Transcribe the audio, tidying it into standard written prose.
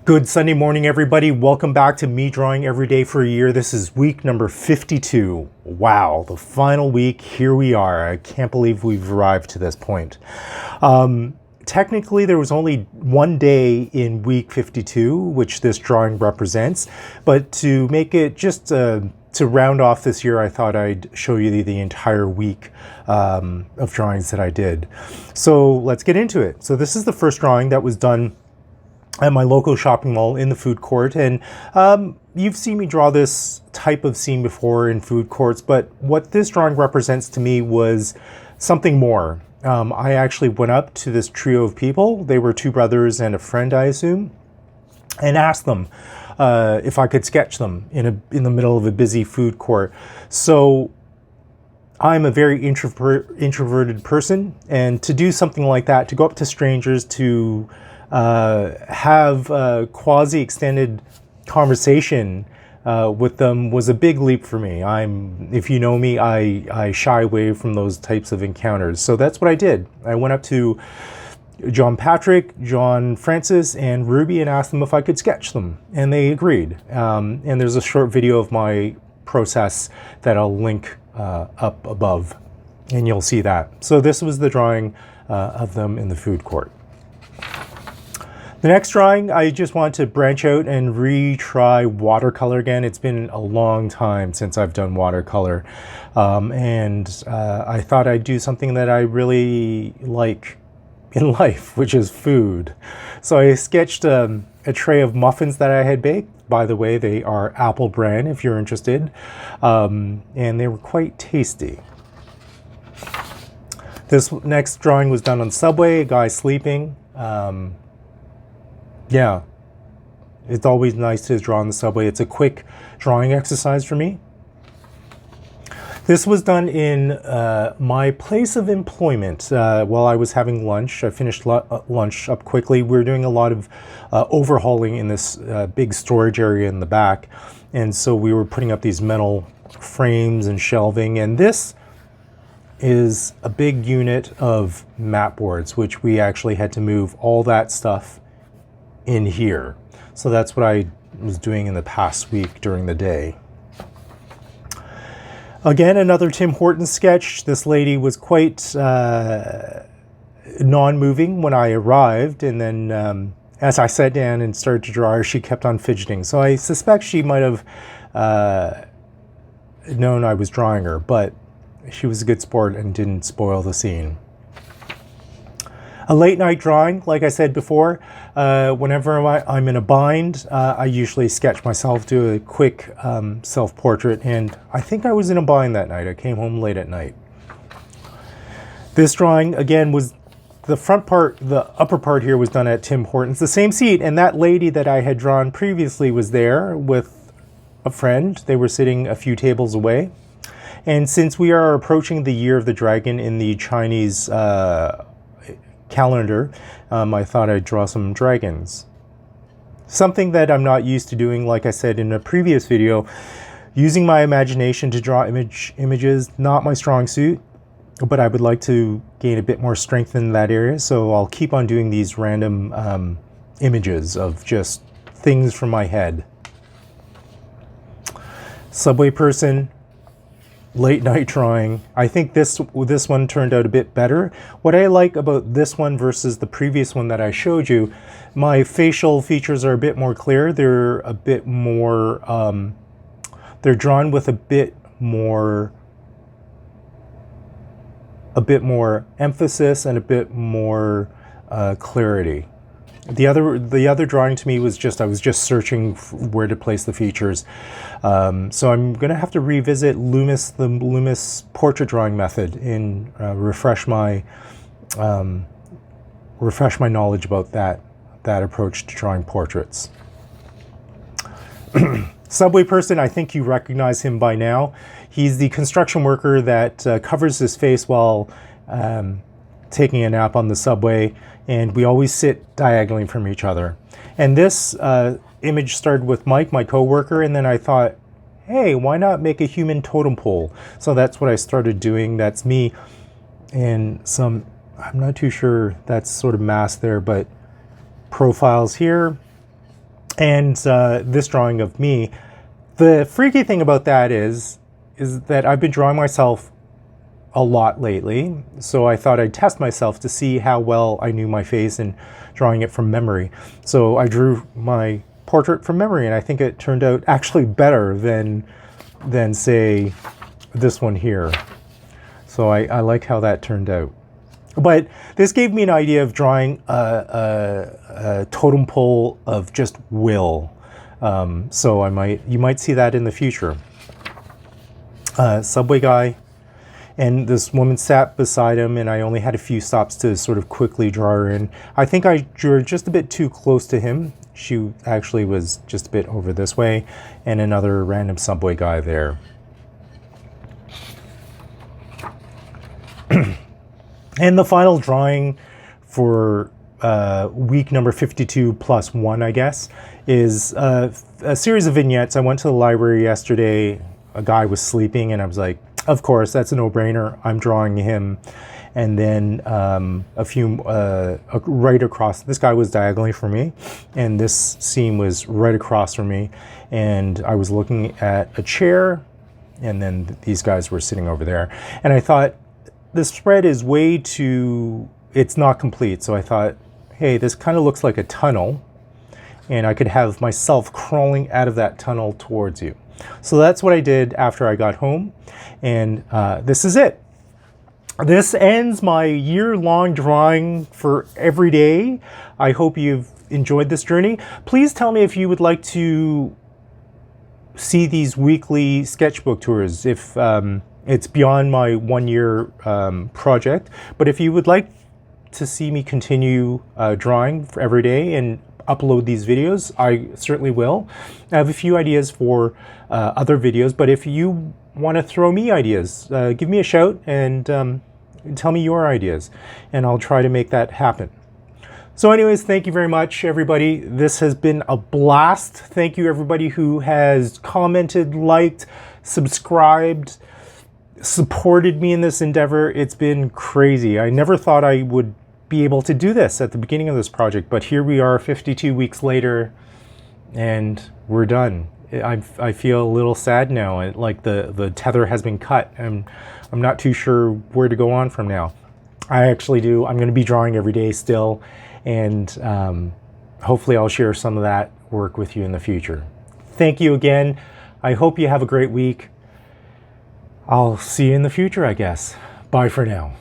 Good Sunday morning, everybody. Welcome back to Me Drawing Every Day for a Year. This is week number 52. Wow, the final week. Here we are. I can't believe we've arrived to this point. Technically, there was only one day in week 52, which this drawing represents. But to make it just to round off this year, I thought I'd show you the entire week of drawings that I did. So let's get into it. So this is the first drawing that was done at my local shopping mall in the food court, and you've seen me draw this type of scene before in food courts, but what this drawing represents to me was something more. I actually went up to this trio of people. They were two brothers and a friend, I assume, and asked them if I could sketch them in the middle of a busy food court. So I'm a very introverted person, and to do something like that, to go up to strangers, to have a quasi-extended conversation with them was a big leap for me. If you know me, I shy away from those types of encounters. So that's what I did. I went up to John Patrick, John Francis, and Ruby and asked them if I could sketch them, and they agreed. And there's a short video of my process that I'll link up above, and you'll see that. So this was the drawing of them in the food court. The next drawing, I just want to branch out and retry watercolor again. It's been a long time since I've done watercolor, and I thought I'd do something that I really like in life, which is food. So I sketched a tray of muffins that I had baked. By the way, they are Apple brand if you're interested, and they were quite tasty. This next drawing was done on Subway, a guy sleeping. Yeah, it's always nice to draw on the subway. It's a quick drawing exercise for me. This was done in my place of employment while I was having lunch. I finished lunch up quickly. We were doing a lot of overhauling in this big storage area in the back. And so we were putting up these metal frames and shelving. And this is a big unit of mat boards, which we actually had to move all that stuff in here. So that's what I was doing in the past week during the day. Again, another Tim Hortons sketch. This lady was quite non-moving when I arrived, and then as I sat down and started to draw her, she kept on fidgeting. So I suspect she might have known I was drawing her, but she was a good sport and didn't spoil the scene. A late night drawing, like I said before, whenever I'm in a bind, I usually sketch myself, do a quick self-portrait, and I think I was in a bind that night. I came home late at night. This drawing, again, was the front part, the upper part here was done at Tim Hortons, the same seat, and that lady that I had drawn previously was there with a friend. They were sitting a few tables away. And since we are approaching the Year of the Dragon in the Chinese calendar, I thought I'd draw some dragons. Something that I'm not used to doing, like I said in a previous video, using my imagination to draw images, not my strong suit, but I would like to gain a bit more strength in that area, so I'll keep on doing these random images of just things from my head. Subway person, late night drawing. I think this one turned out a bit better. What I like about this one versus the previous one that I showed you, my facial features are a bit more clear. They're a bit more, they're drawn with a bit more emphasis and a bit more clarity. The other drawing to me was I was just searching where to place the features. So I'm going to have to revisit the Loomis portrait drawing method and refresh my knowledge about that approach to drawing portraits. Subway person, I think you recognize him by now. He's the construction worker that covers his face while taking a nap on the subway, and we always sit diagonally from each other. And this image started with Mike, my coworker, and then I thought, hey, why not make a human totem pole? So that's what I started doing. That's me and some, I'm not too sure that's sort of masked there, but profiles here. And this drawing of me, the freaky thing about that is that I've been drawing myself a lot lately, so I thought I'd test myself to see how well I knew my face and drawing it from memory. So I drew my portrait from memory, and I think it turned out actually better than say this one here. So I like how that turned out. But this gave me an idea of drawing a totem pole of just will. So you might see that in the future. Subway guy, and this woman sat beside him, and I only had a few stops to sort of quickly draw her in. I think I drew her just a bit too close to him. She actually was just a bit over this way, and another random subway guy there. And the final drawing for week number 52 plus 1, I guess, is a series of vignettes. I went to the library yesterday. A guy was sleeping, and I was like, of course, that's a no-brainer. I'm drawing him. And then a few right across. This guy was diagonally from me, and this scene was right across from me. And I was looking at a chair, and then these guys were sitting over there. And I thought, the spread is way too, it's not complete. So I thought, hey, this kind of looks like a tunnel, and I could have myself crawling out of that tunnel towards you. So that's what I did after I got home, and this is it. This ends my year-long drawing for every day. I hope you've enjoyed this journey. Please tell me if you would like to see these weekly sketchbook tours, if it's beyond my 1-year project. But if you would like to see me continue drawing for every day and upload these videos, I certainly will. I have a few ideas for other videos, but if you want to throw me ideas, give me a shout and tell me your ideas, and I'll try to make that happen. So anyways, thank you very much, everybody. This has been a blast. Thank you, everybody who has commented, liked, subscribed, supported me in this endeavor. It's been crazy. I never thought I would be able to do this at the beginning of this project, but here we are 52 weeks later, and we're done. I feel a little sad now, like the tether has been cut, and I'm not too sure where to go on from now. I actually do. I'm going to be drawing every day still, and hopefully I'll share some of that work with you in the future. Thank you again. I hope you have a great week. I'll see you in the future, I guess. Bye for now.